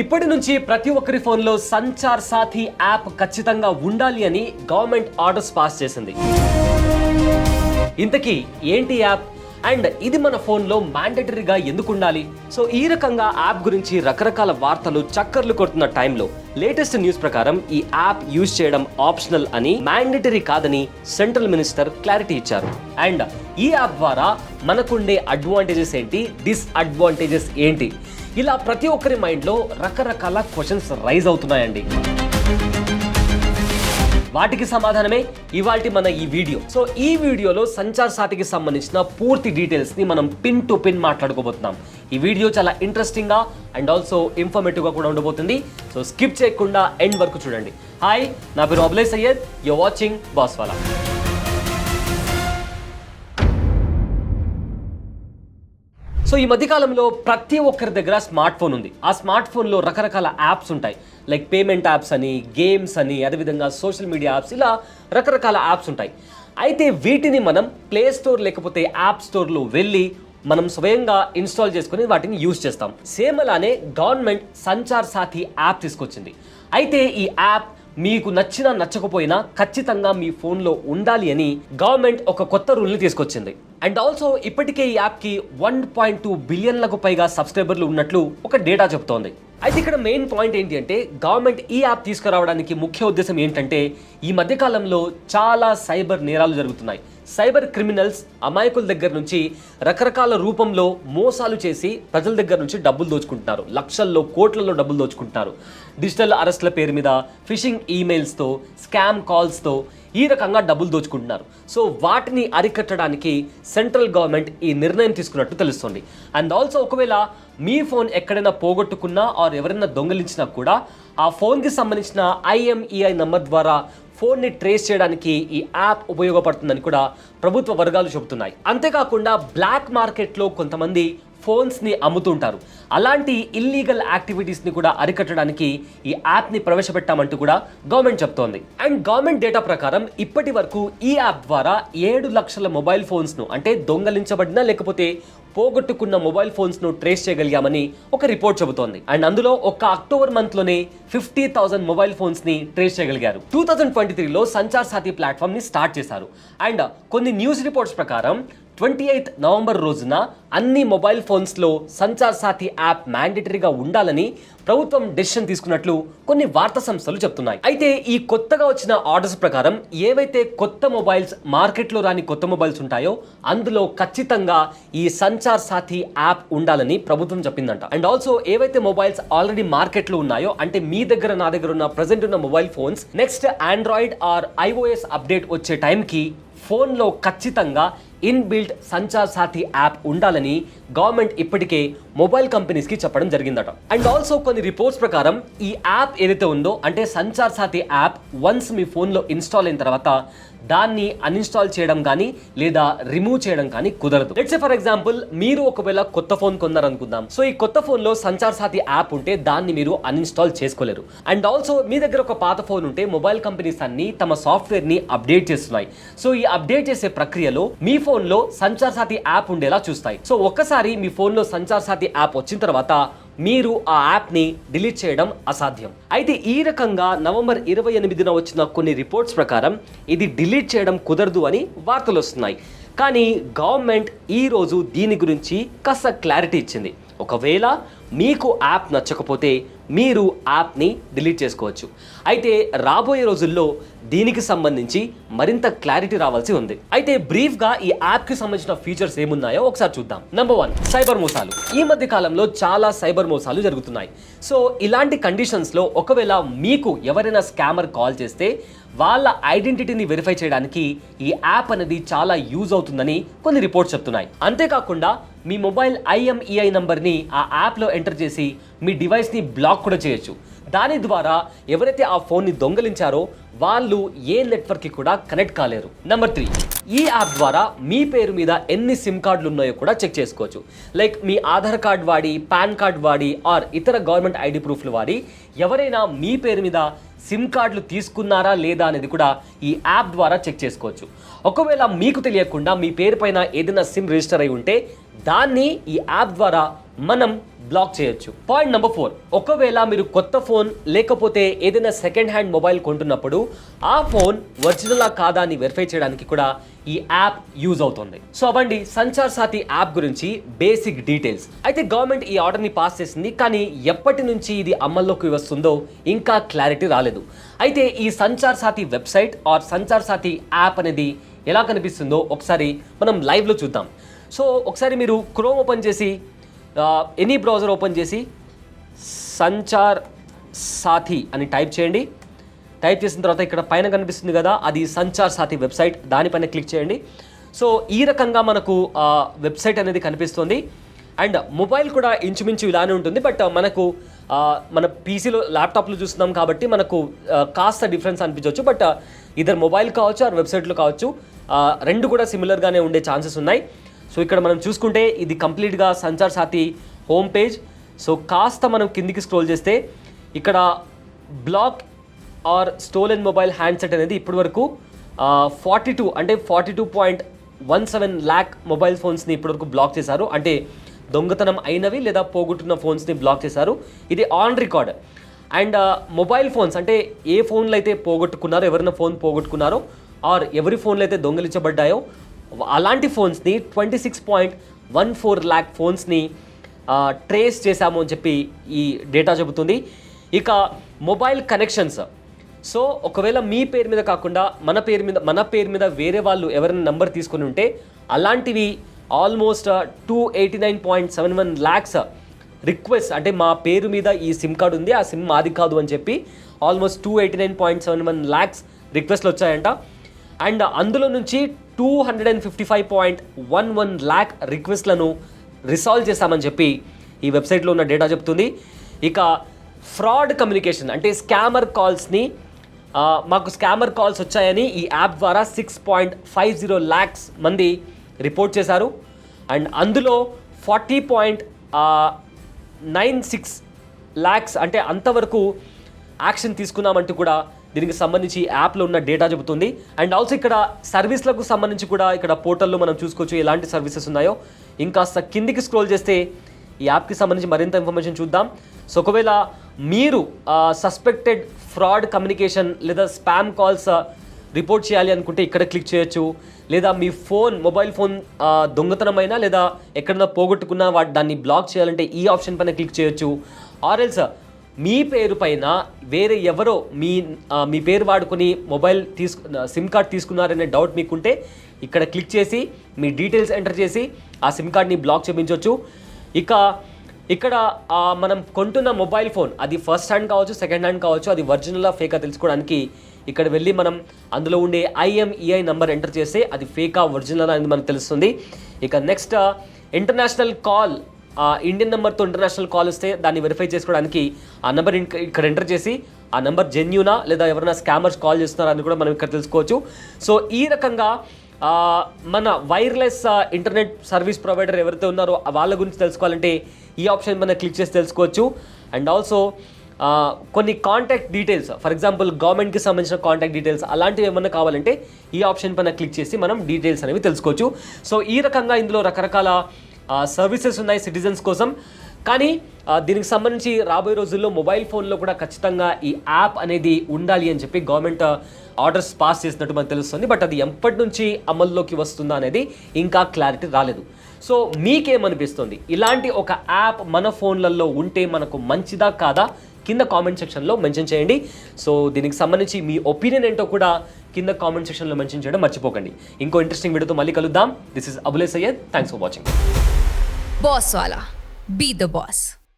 ఇప్పటి నుంచి ప్రతి ఒక్కరి ఫోన్లో సంచార్ సాథీ యాప్ ఖచ్చితంగా ఉండాలి అని గవర్నమెంట్ ఆర్డర్స్ పాస్ చేసింది. ఇంతకీ ఏంటి యాప్ అండ్ ఇది మన ఫోన్లో మ్యాండేటరీగా ఎందుకు ఉండాలి? సో ఈ రకంగా యాప్ గురించి రకరకాల వార్తలు చక్కర్లు కొడుతున్న టైంలో లేటెస్ట్ న్యూస్ ప్రకారం ఈ యాప్ యూజ్ చేయడం ఆప్షనల్ అని, మ్యాండేటరీ కాదని సెంట్రల్ మినిస్టర్ క్లారిటీ ఇచ్చారు. అండ్ ఈ యాప్ ద్వారా మనకుండే అడ్వాంటేజెస్ ఏంటి, డిస్అడ్వాంటేజెస్ ఏంటి, ఇలా ప్రతి ఒక్కరి మైండ్లో రకరకాల క్వశ్చన్స్ రైజ్ అవుతున్నాయండి. వాటికి సమాధానమే ఇవాల్టి మన ఈ వీడియో. సో ఈ వీడియోలో సంచార్ సాథీకి సంబంధించిన పూర్తి డీటెయిల్స్ ని మనం పిన్ టు పిన్ మాట్లాడుకోబోతున్నాం. ఈ వీడియో చాలా ఇంట్రెస్టింగ్ గా అండ్ ఆల్సో ఇన్ఫర్మేటివ్ గా కూడా ఉండబోతుంది. సో స్కిప్ చేయకుండా ఎండ్ వరకు చూడండి. హాయ్, నా పేరు Able Syed, you are watching Bosswala. So ఈ మధ్యకాలంలో ప్రతి ఒక్కరి దగ్గర స్మార్ట్ ఫోన్ ఉంది. ఆ స్మార్ట్ ఫోన్లో రకరకాల యాప్స్ ఉంటాయి. లైక్ పేమెంట్ యాప్స్ అని, గేమ్స్ అని, అదేవిధంగా సోషల్ మీడియా యాప్స్, ఇలా రకరకాల యాప్స్ ఉంటాయి. అయితే వీటిని మనం ప్లే స్టోర్ లేకపోతే యాప్ స్టోర్లో వెళ్ళి మనం స్వయంగా ఇన్స్టాల్ చేసుకుని వాటిని యూజ్ చేస్తాం. సేమ్ అలానే గవర్నమెంట్ సంచార్ సాథీ యాప్ తీసుకొచ్చింది. అయితే ఈ యాప్ మీకు నచ్చినా నచ్చకపోయినా ఖచ్చితంగా మీ ఫోన్లో ఉండాలి అని గవర్నమెంట్ ఒక కొత్త రూల్ని తీసుకొచ్చింది. అండ్ ఆల్సో ఇప్పటికే ఈ యాప్కి 1.2 బిలియన్లకు పైగా సబ్స్క్రైబర్లు ఉన్నట్లు ఒక డేటా చెప్తోంది. అయితే ఇక్కడ మెయిన్ పాయింట్ ఏంటి అంటే, గవర్నమెంట్ ఈ యాప్ తీసుకురావడానికి ముఖ్య ఉద్దేశం ఏంటంటే, ఈ మధ్యకాలంలో చాలా సైబర్ నేరాలు జరుగుతున్నాయి. సైబర్ క్రిమినల్స్ అమాయకుల దగ్గర నుంచి రకరకాల రూపంలో మోసాలు చేసి ప్రజల దగ్గర నుంచి డబ్బులు దోచుకుంటున్నారు. లక్షల్లో కోట్లలో డబ్బులు దోచుకుంటున్నారు. డిజిటల్ అరెస్ట్ల పేరు మీద ఫిషింగ్ ఈమెయిల్స్తో, స్కామ్ కాల్స్తో ఈ రకంగా డబ్బులు దోచుకుంటున్నారు. సో వాటిని అరికట్టడానికి సెంట్రల్ గవర్నమెంట్ ఈ నిర్ణయం తీసుకున్నట్టు తెలుస్తుంది. అండ్ ఆల్సో ఒకవేళ మీ ఫోన్ ఎక్కడైనా పోగొట్టుకున్నా ఆర్ ఎవరైనా దొంగలించినా కూడా ఆ ఫోన్కి సంబంధించిన IMEI నంబర్ ద్వారా ఫోన్ని ట్రేస్ చేయడానికి ఈ యాప్ ఉపయోగపడుతుందని కూడా ప్రభుత్వ వర్గాలు చెబుతున్నాయి. అంతేకాకుండా బ్లాక్ మార్కెట్లో కొంతమంది ఫోన్స్ని అమ్ముతుంటారు. అలాంటి ఇల్లీగల్ యాక్టివిటీస్ని కూడా అరికట్టడానికి ఈ యాప్ని ప్రవేశపెట్టామంటూ కూడా గవర్నమెంట్ చెప్తోంది. అండ్ గవర్నమెంట్ డేటా ప్రకారం ఇప్పటి వరకు ఈ యాప్ ద్వారా 7 లక్షల మొబైల్ ఫోన్స్ను, అంటే దొంగలించబడిన లేకపోతే పోగొట్టుకున్న మొబైల్ ఫోన్స్ను ట్రేస్ చేయగలిగామని ఒక రిపోర్ట్ చెబుతోంది. అండ్ అందులో ఒక అక్టోబర్ మంత్లోనే 50,000 మొబైల్ ఫోన్స్ని ట్రేస్ చేయగలిగారు. 2023లో సంచార్ సాథీ ప్లాట్ఫామ్ని స్టార్ట్ చేశారు. అండ్ కొన్ని న్యూస్ రిపోర్ట్స్ ప్రకారం 28 నవంబర్ రోజున అన్ని మొబైల్ ఫోన్స్లో సంచార్ సాథీ యాప్ మ్యాండేటరీగా ఉండాలని ప్రభుత్వం డెసిషన్ తీసుకున్నట్లు కొన్ని వార్తా సంస్థలు చెప్తున్నాయి. అయితే ఈ కొత్తగా వచ్చిన ఆర్డర్స్ ప్రకారం ఏవైతే కొత్త మొబైల్స్, మార్కెట్లో రాని కొత్త మొబైల్స్ ఉంటాయో అందులో ఖచ్చితంగా ఈ సంచార్ సాథీ యాప్ ఉండాలని ప్రభుత్వం చెప్పిందంట. అండ్ ఆల్సో ఏవైతే మొబైల్స్ ఆల్రెడీ మార్కెట్లో ఉన్నాయో, అంటే మీ దగ్గర నా దగ్గర ఉన్న ప్రెసెంట్ ఉన్న mobile phones next Android or iOS update వచ్చే టైంకి ఫోన్లో ఖచ్చితంగా ఇన్బిల్ట్ సంచార్ సాథీ యాప్ ఉండాలని గవర్నమెంట్ ఇప్పటికే మొబైల్ కంపెనీస్కి చెప్పడం జరిగిందట. అండ్ ఆల్సో కొన్ని రిపోర్ట్స్ ప్రకారం ఈ యాప్ ఏదైతే ఉందో, అంటే సంచార్ సాథీ యాప్ వన్స్ మీ ఫోన్లో ఇన్స్టాల్ అయిన తర్వాత దాన్ని అన్ఇన్స్టాల్ చేయడం కానీ లేదా రిమూవ్ చేయడం కానీ కుదరదు. లెట్స్ సే ఫర్ ఎగ్జాంపుల్, మీరు ఒకవేళ కొత్త ఫోన్ కొన్నారనుకుందాం. సో ఈ కొత్త ఫోన్లో సంచార్ సాథీ యాప్ ఉంటే దాన్ని మీరు అన్ఇన్స్టాల్ చేసుకోలేరు. అండ్ ఆల్సో మీ దగ్గర ఒక పాత ఫోన్ ఉంటే మొబైల్ కంపెనీస్ అన్ని తమ సాఫ్ట్వేర్ని అప్డేట్ చేస్తున్నాయి. సో ఈ అప్డేట్ చేసే ప్రక్రియలో మీ ఫోన్లో సంచార్ సాథీ యాప్ ఉండేలా చూస్తాయి. సో ఒక్కసారి మీ ఫోన్లో సంచార్ సాథీ యాప్ వచ్చిన తర్వాత మీరు ఆ యాప్ని డిలీట్ చేయడం అసాధ్యం. అయితే ఈ రకంగా నవంబర్ 28న వచ్చిన కొన్ని రిపోర్ట్స్ ప్రకారం ఇది డిలీట్ చేయడం కుదరదు అని వార్తలు వస్తున్నాయి. కానీ గవర్నమెంట్ ఈరోజు దీని గురించి కాస్త క్లారిటీ ఇచ్చింది. ఒకవేళ మీకు యాప్ నచ్చకపోతే మీరు యాప్ని డిలీట్ చేసుకోవచ్చు. అయితే రాబోయే రోజుల్లో దీనికి సంబంధించి మరింత క్లారిటీ రావాల్సి ఉంది. అయితే బ్రీఫ్గా ఈ యాప్కి సంబంధించిన ఫీచర్స్ ఏమున్నాయో ఒకసారి చూద్దాం. నెంబర్ 1, సైబర్ మోసాలు. ఈ మధ్య కాలంలో చాలా సైబర్ మోసాలు జరుగుతున్నాయి. సో ఇలాంటి కండిషన్స్లో ఒకవేళ మీకు ఎవరైనా స్కామర్ కాల్ చేస్తే వాళ్ళ ఐడెంటిటీని వెరిఫై చేయడానికి ఈ యాప్ అనేది చాలా యూజ్ అవుతుందని కొన్ని రిపోర్ట్స్ చెప్తున్నాయి. అంతేకాకుండా మీ మొబైల్ IMEI నంబర్ని ఆ యాప్లో ఎంటర్ చేసి మీ డివైస్ని బ్లాక్ కూడా చేయొచ్చు. దాని ద్వారా ఎవరైతే ఆ ఫోన్ని దొంగలించారో వాళ్ళు ఏ నెట్వర్క్కి కూడా కనెక్ట్ కాలేరు. నెంబర్ 3, ఈ యాప్ ద్వారా మీ పేరు మీద ఎన్ని సిమ్ కార్డులు ఉన్నాయో కూడా చెక్ చేసుకోవచ్చు. లైక్ మీ ఆధార్ కార్డ్ వాడి, పాన్ కార్డ్ వాడి ఆర్ ఇతర గవర్నమెంట్ ID ప్రూఫ్లు వాడి ఎవరైనా మీ పేరు మీద సిమ్ కార్డులు తీసుకున్నారా లేదా అనేది కూడా ఈ యాప్ ద్వారా చెక్ చేసుకోవచ్చు. ఒకవేళ మీకు తెలియకుండా మీ పేరు పైన ఏదైనా సిమ్ రిజిస్టర్ అయి ఉంటే దాన్ని ఈ యాప్ ద్వారా మనం బ్లాక్ చేయొచ్చు. పాయింట్ నెంబర్ 4, ఒకవేళ మీరు కొత్త ఫోన్ లేకపోతే ఏదైనా సెకండ్ హ్యాండ్ మొబైల్ కొంటున్నప్పుడు ఆ ఫోన్ ఒరిజినలా కాదా అని వెరిఫై చేయడానికి కూడా ఈ యాప్ యూజ్ అవుతుంది. సో అవండి సంచార్ సాథి యాప్ గురించి బేసిక్ డీటెయిల్స్. అయితే గవర్నమెంట్ ఈ ఆర్డర్ ని పాస్ చేసింది, కానీ ఎప్పటి నుంచి ఇది అమల్లోకి వస్తుందో ఇంకా క్లారిటీ రాలేదు. అయితే ఈ Sanchar సాథి website are Sanchar సాథి app అనేది ఎలా కనిపిస్తుందో ఒకసారి మనం లైవ్లో చూద్దాం. సో ఒకసారి మీరు క్రోమ్ ఓపెన్ చేసి ఎనీ బ్రౌజర్ ఓపెన్ చేసి సంచార్ సాథి అని టైప్ చేయండి. టైప్ చేసిన తర్వాత ఇక్కడ పైన కనిపిస్తుంది కదా, అది సంచార్ సాథి వెబ్సైట్, దానిపైన క్లిక్ చేయండి. సో ఈ రకంగా మనకు వెబ్సైట్ అనేది కనిపిస్తుంది. అండ్ మొబైల్ కూడా ఇంచుమించు ఇలానే ఉంటుంది, బట్ మనకు మన పీసీలో ల్యాప్టాప్లో చూస్తున్నాం కాబట్టి మనకు కాస్త డిఫరెన్స్ అనిపించవచ్చు. బట్ ఇద్దరు మొబైల్ కావచ్చు ఆర్ వెబ్సైట్లో కావచ్చు, రెండు కూడా సిమిలర్గానే ఉండే ఛాన్సెస్ ఉన్నాయి. సో ఇక్కడ మనం చూసుకుంటే ఇది కంప్లీట్గా Sanchar Saathi home page. So కాస్త మనం కిందికి స్క్రోల్ చేస్తే ఇక్కడ block or stolen mobile handset అనేది ఇప్పటి వరకు 42.17 ల్యాక్ మొబైల్ ఫోన్స్ని ఇప్పటివరకు బ్లాక్ చేశారు. అంటే దొంగతనం అయినవి లేదా పోగొట్టున్న ఫోన్స్ని బ్లాక్ చేశారు. ఇది on record. And mobile phones అంటే ఏ ఫోన్లు అయితే పోగొట్టుకున్నారో, ఎవరైనా ఫోన్ పోగొట్టుకున్నారో ఆర్ ఎవరి ఫోన్లు అయితే దొంగలించబడ్డాయో అలాంటి ఫోన్స్ని 26.14 ల్యాక్ ఫోన్స్ని ట్రేస్ చేశాము అని చెప్పి ఈ డేటా చెబుతుంది. ఇక మొబైల్ కనెక్షన్స్, సో ఒకవేళ మీ పేరు మీద కాకుండా మన పేరు మీద వేరే వాళ్ళు ఎవరైనా నెంబర్ తీసుకుని ఉంటే అలాంటివి ఆల్మోస్ట్ 289.71 ల్యాక్స్ రిక్వెస్ట్, అంటే మా పేరు మీద ఈ సిమ్ కార్డు ఉంది, ఆ సిమ్ మాది కాదు అని చెప్పి ఆల్మోస్ట్ 289.71 ల్యాక్స్ రిక్వెస్ట్లు వచ్చాయంట. అండ్ అందులో నుంచి 255.11 ల్యాక్ రిక్వెస్ట్లను రిసాల్వ్ చేశామని చెప్పి ఈ వెబ్సైట్లో ఉన్న డేటా చెప్తుంది. ఇక ఫ్రాడ్ కమ్యూనికేషన్ అంటే స్కామర్ కాల్స్ని, మాకు స్కామర్ కాల్స్ వచ్చాయని ఈ యాప్ ద్వారా 6.50 ల్యాక్స్ మంది రిపోర్ట్ చేశారు. అండ్ అందులో 40.96 ల్యాక్స్ అంటే అంతవరకు యాక్షన్ తీసుకున్నామంటూ కూడా దీనికి సంబంధించి యాప్లో ఉన్న డేటా చెబుతుంది. అండ్ ఆల్సో ఇక్కడ సర్వీస్లకు సంబంధించి కూడా ఇక్కడ పోర్టల్లో మనం చూసుకోవచ్చు ఎలాంటి సర్వీసెస్ ఉన్నాయో. ఇంకాస్త కిందికి స్క్రోల్ చేస్తే ఈ యాప్కి సంబంధించి మరింత ఇన్ఫర్మేషన్ చూద్దాం. సో ఒకవేళ మీరు సస్పెక్టెడ్ ఫ్రాడ్ కమ్యూనికేషన్ లేదా స్పామ్ కాల్స్ రిపోర్ట్ చేయాలి అనుకుంటే ఇక్కడ క్లిక్ చేయొచ్చు. లేదా మీ మొబైల్ ఫోన్ దొంగతనమైనా లేదా ఎక్కడైనా పోగొట్టుకున్నా దాన్ని బ్లాక్ చేయాలంటే ఈ ఆప్షన్ పైన క్లిక్ చేయొచ్చు. ఆర్ ఎల్స్ మీ పేరు పైన వేరే ఎవరో మీ పేరు వాడుకొని మొబైల్ సిమ్ కార్డ్ తీసుకున్నారనే డౌట్ మీకుంటే ఇక్కడ క్లిక్ చేసి మీ డీటెయిల్స్ ఎంటర్ చేసి ఆ సిమ్ కార్డ్ని బ్లాక్ చేయించవచ్చు. ఇక్కడ మనం కొంటున్న మొబైల్ ఫోన్ అది ఫస్ట్ హ్యాండ్ కావచ్చు, సెకండ్ హ్యాండ్ కావచ్చు, అది ఒరిజినలా ఫేకా తెలుసుకోవడానికి ఇక్కడ వెళ్ళి మనం అందులో ఉండే IMEI నెంబర్ ఎంటర్ చేస్తే అది ఫేకా ఒరిజినల్ అనేది మనకు తెలుస్తుంది. ఇక నెక్స్ట్ ఇంటర్నేషనల్ కాల్, ఇండియన్ నెంబర్తో ఇంటర్నేషనల్ కాల్ వస్తే దాన్ని వెరిఫై చేసుకోవడానికి ఆ నెంబర్ ఇక్కడ ఎంటర్ చేసి ఆ నెంబర్ జెన్యూనా లేదా ఎవరైనా స్కామర్స్ కాల్ చేస్తున్నారా అని కూడా మనం ఇక్కడ తెలుసుకోవచ్చు. సో ఈ రకంగా మన వైర్లెస్ ఇంటర్నెట్ సర్వీస్ ప్రొవైడర్ ఎవరైతే ఉన్నారో వాళ్ళ గురించి తెలుసుకోవాలంటే ఈ ఆప్షన్ మనం క్లిక్ చేసి తెలుసుకోవచ్చు. అండ్ ఆల్సో కొన్ని కాంటాక్ట్ డీటెయిల్స్, ఫర్ ఎగ్జాంపుల్ గవర్నమెంట్కి సంబంధించిన కాంటాక్ట్ డీటెయిల్స్ అలాంటివి ఏమన్నా కావాలంటే ఈ ఆప్షన్ పైన క్లిక్ చేసి మనం డీటెయిల్స్ అనేవి తెలుసుకోవచ్చు. సో ఈ రకంగా ఇందులో రకరకాల సర్వీసెస్ ఉన్నాయి సిటిజన్స్ కోసం. కానీ దీనికి సంబంధించి రాబోయే రోజుల్లో మొబైల్ ఫోన్లో కూడా ఖచ్చితంగా ఈ యాప్ అనేది ఉండాలి అని చెప్పి గవర్నమెంట్ ఆర్డర్స్ పాస్ చేసినట్టు మనకు తెలుస్తుంది. బట్ అది ఎప్పటి నుంచి అమల్లోకి వస్తుందా అనేది ఇంకా క్లారిటీ రాలేదు. సో మీకేమనిపిస్తుంది, ఇలాంటి ఒక యాప్ మన ఫోన్లలో ఉంటే మనకు మంచిదా కాదా కింద కామెంట్ సెక్షన్లో మెన్షన్ చేయండి. సో దీనికి సంబంధించి మీ ఒపీనియన్ ఏంటో కూడా కింద కామెంట్ సెక్షన్లో మెన్షన్ చేయడం మర్చిపోకండి. ఇంకో ఇంట్రెస్టింగ్ వీడియోతో మళ్ళీ కలుద్దాం. This is Abule Syed. Thanks for watching. Boss Wala. Be the boss.